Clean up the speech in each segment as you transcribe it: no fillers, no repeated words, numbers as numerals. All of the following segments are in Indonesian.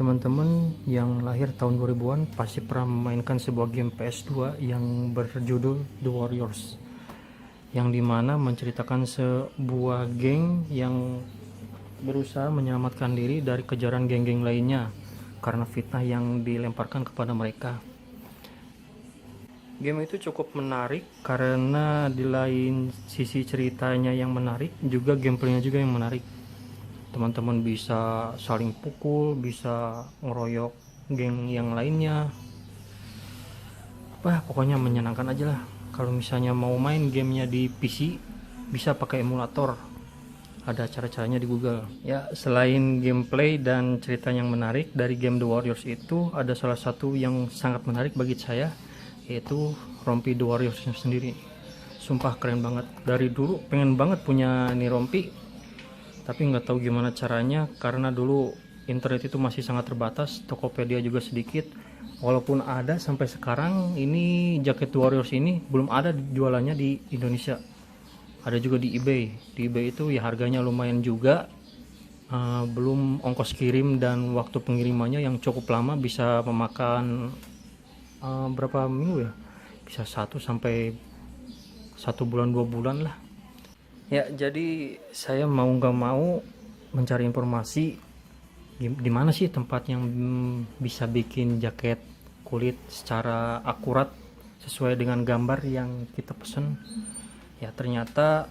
Teman-teman yang lahir tahun 2000-an pasti pernah memainkan sebuah game PS2 yang berjudul The Warriors, yang dimana menceritakan sebuah geng yang berusaha menyelamatkan diri dari kejaran geng-geng lainnya karena fitnah yang dilemparkan kepada mereka. Game itu cukup menarik karena di lain sisi ceritanya yang menarik, juga gameplaynya juga yang menarik. Teman-teman bisa saling pukul, bisa ngeroyok geng yang lainnya. Wah, pokoknya menyenangkan aja lah. Kalau misalnya mau main gamenya di PC, bisa pakai emulator. Ada cara-caranya di Google. Ya, selain gameplay dan cerita yang menarik dari game The Warriors itu, ada salah satu yang sangat menarik bagi saya, yaitu rompi The Warriors sendiri. Sumpah keren banget. Dari dulu pengen banget punya nih rompi, tapi nggak tahu gimana caranya karena dulu internet itu masih sangat terbatas, Tokopedia juga sedikit. Walaupun ada sampai sekarang, ini jaket Warriors ini belum ada jualannya di Indonesia. Ada juga di eBay. Di eBay itu ya harganya lumayan juga, belum ongkos kirim dan waktu pengirimannya yang cukup lama, bisa memakan berapa minggu ya, bisa 1 sampai 1 bulan 2 bulan lah. Ya, jadi saya mau nggak mau mencari informasi di mana sih tempat yang bisa bikin jaket kulit secara akurat sesuai dengan gambar yang kita pesen. Ya, ternyata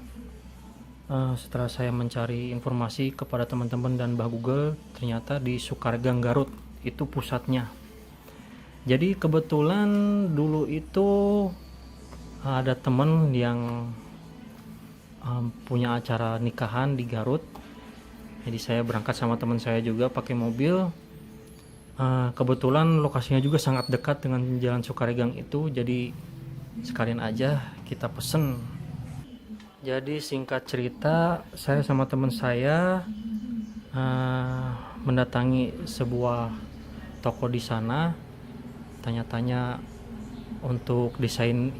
setelah saya mencari informasi kepada teman-teman dan Mbah Google, ternyata di Sukaregang Garut itu pusatnya. Jadi kebetulan dulu itu ada teman yang punya acara nikahan di Garut. Jadi saya berangkat sama teman saya juga pakai mobil. Kebetulan lokasinya juga sangat dekat dengan Jalan Sukaregang itu, jadi sekalian aja kita pesen. Jadi singkat cerita, saya sama teman saya mendatangi sebuah toko di sana, tanya-tanya untuk desain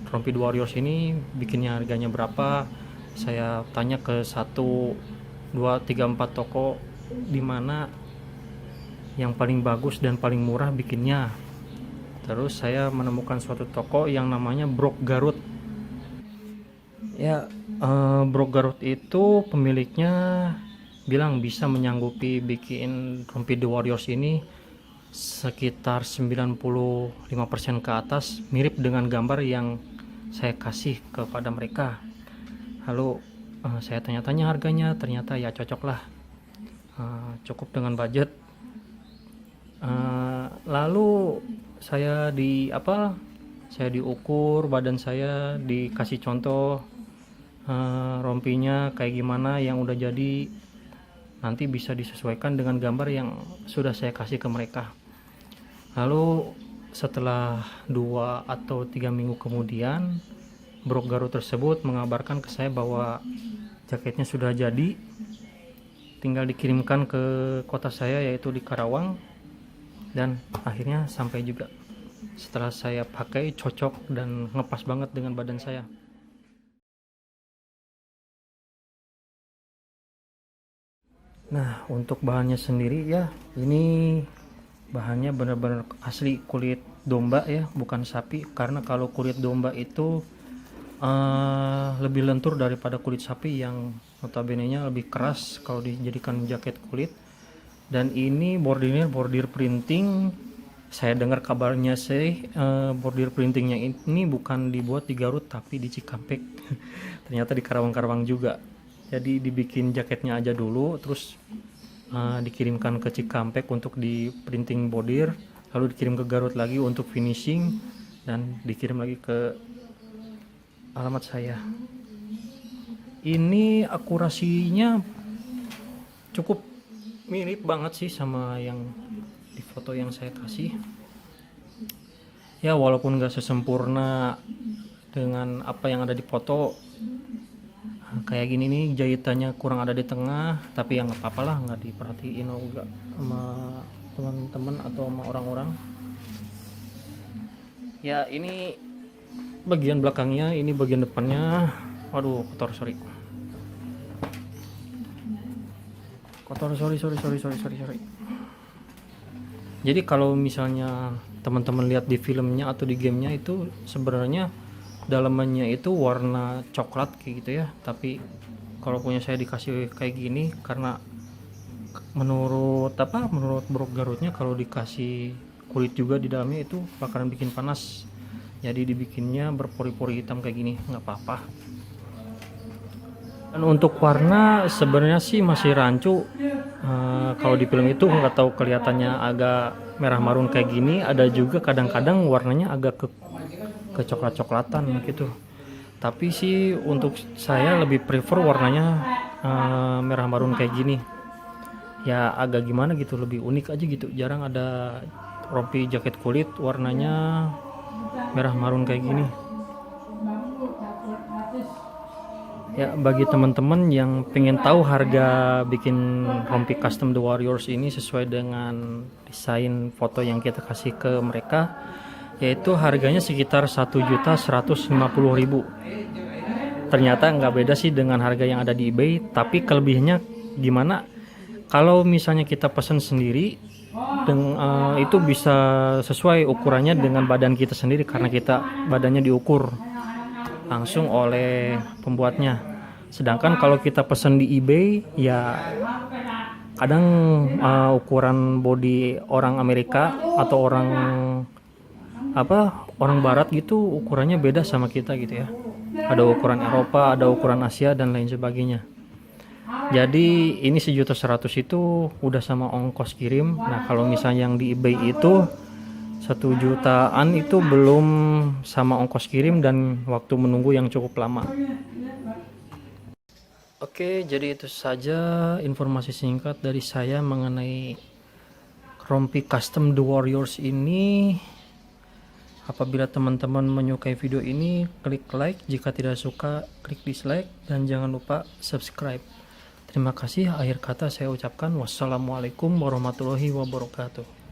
rompi The Warriors ini bikinnya harganya berapa. Saya tanya ke 1, 2, 3, 4 toko di mana yang paling bagus dan paling murah bikinnya. Terus saya menemukan suatu toko yang namanya Brok Garut. Ya, Brok Garut itu pemiliknya bilang bisa menyanggupi bikin rompi The Warriors ini sekitar 95% ke atas, mirip dengan gambar yang saya kasih kepada mereka. Lalu saya tanya-tanya harganya, ternyata ya cocok lah, cukup dengan budget. Lalu saya diukur badan saya, dikasih contoh rompinya kayak gimana yang udah jadi, nanti bisa disesuaikan dengan gambar yang sudah saya kasih ke mereka. Lalu setelah 2 atau 3 minggu kemudian, Brok Garut tersebut mengabarkan ke saya bahwa jaketnya sudah jadi, tinggal dikirimkan ke kota saya, yaitu di Karawang, dan akhirnya sampai juga. Setelah saya pakai, cocok dan ngepas banget dengan badan saya. Nah, untuk bahannya sendiri ya, ini bahannya benar-benar asli kulit domba ya, bukan sapi. Karena kalau kulit domba itu lebih lentur daripada kulit sapi yang notabene-nya lebih keras kalau dijadikan jaket kulit. Dan ini bordirnya bordir printing. Saya dengar kabarnya sih bordir printingnya ini bukan dibuat di Garut tapi di Cikampek. Ternyata di Karawang-Karawang juga. Jadi dibikin jaketnya aja dulu, terus dikirimkan ke Cikampek untuk di printing bordir, lalu dikirim ke Garut lagi untuk finishing, dan dikirim lagi ke alamat saya. Ini akurasinya cukup mirip banget sih sama yang di foto yang saya kasih. Ya, walaupun gak sesempurna dengan apa yang ada di foto, kayak gini nih jahitannya kurang ada di tengah, tapi yang nggak apa-apa lah, nggak diperhatiin juga sama teman-teman atau sama orang-orang. Ya, ini bagian belakangnya, ini bagian depannya. Waduh, kotor, sorry. sorry. Jadi kalau misalnya teman-teman lihat di filmnya atau di gamenya itu sebenarnya dalamannya itu warna coklat kayak gitu ya, tapi kalau punya saya dikasih kayak gini karena menurut Brok Garutnya kalau dikasih kulit juga di dalamnya itu bakalan bikin panas, jadi dibikinnya berpori-pori hitam kayak gini, nggak apa-apa. Dan untuk warna sebenarnya sih masih rancu. Kalau di film itu nggak tahu kelihatannya agak merah marun kayak gini, ada juga kadang-kadang warnanya agak ke coklat-coklatan gitu. Tapi sih untuk saya lebih prefer warnanya merah marun kayak gini. Ya agak gimana gitu, lebih unik aja gitu. Jarang ada rompi jaket kulit warnanya merah marun kayak gini. Ya bagi teman-teman yang pengen tahu harga bikin rompi custom The Warriors ini sesuai dengan desain foto yang kita kasih ke mereka, yaitu harganya sekitar 1.150.000. Ternyata nggak beda sih dengan harga yang ada di eBay, tapi kelebihannya gimana? Kalau misalnya kita pesan sendiri, itu bisa sesuai ukurannya dengan badan kita sendiri karena kita badannya diukur langsung oleh pembuatnya. Sedangkan kalau kita pesan di eBay ya kadang ukuran body orang Amerika atau orang barat gitu ukurannya beda sama kita gitu ya. Ada ukuran Eropa, ada ukuran Asia dan lain sebagainya. Jadi ini 1.100.000 itu udah sama ongkos kirim. Nah kalau misalnya yang di eBay itu 1 jutaan itu belum sama ongkos kirim dan waktu menunggu yang cukup lama. Oke, jadi itu saja informasi singkat dari saya mengenai rompi custom The Warriors ini. Apabila teman-teman menyukai video ini, klik like. Jika tidak suka, klik dislike. Dan jangan lupa subscribe. Terima kasih. Akhir kata saya ucapkan wassalamualaikum warahmatullahi wabarakatuh.